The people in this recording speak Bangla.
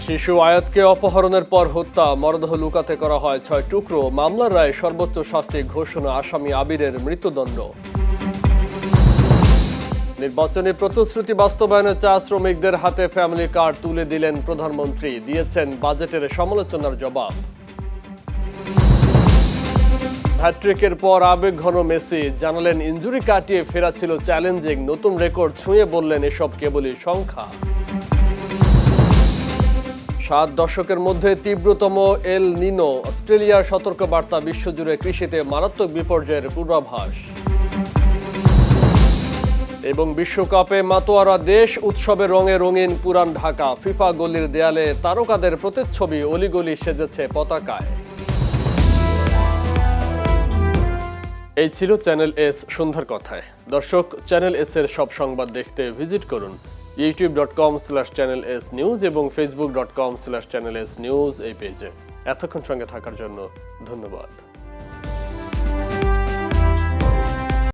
শিশু আয়াতকে অপহরণের পর হত্যা, মরদেহ লুকাতে করা হয় 6 টুকরো। মামলার রায়ে সর্বোচ্চ শাস্তি ঘোষণা, আসামি আবিরের মৃত্যুদণ্ড। নির্বাচনী প্রতিশ্রুতি বাস্তবায়নে চা শ্রমিকদের হাতে ফ্যামিলি কার্ড তুলে দিলেন প্রধানমন্ত্রী, দিয়েছেন বাজেটের সমালোচনার জবাব। হ্যাট্রিকের পর আবেগঘন মেসি, জানালেন ইনজুরি কাটিয়ে ফেরা ছিল চ্যালেঞ্জিং, নতুন রেকর্ড ছুঁয়ে বললেন এসব কেবলই সংখ্যা। 7 দশকের মধ্যে তীব্রতম এল নিনো, অস্ট্রেলিয়ার সতর্কবার্তা, বিশ্বজুড়ে কৃষিতে মারাত্মক বিপর্যয়ের পূর্বাভাস। এবং বিশ্বকাপে মাতোয়ারা দেশ, উৎসবের রঙে রঙিন পুরান ঢাকা, ফিফা গলির দেয়ালে তারকাদের প্রতিচ্ছবি, অলিগলি সেজেছে পতাকায়। এই ছিল চ্যানেল এস সন্ধ্যার কথায়। দর্শক, চ্যানেল এস এর সব সংবাদ দেখতে ভিজিট করুন youtube.com/channels news এবং facebook.com/channels news এই পেজে। এতক্ষণ সঙ্গে থাকার জন্য ধন্যবাদ।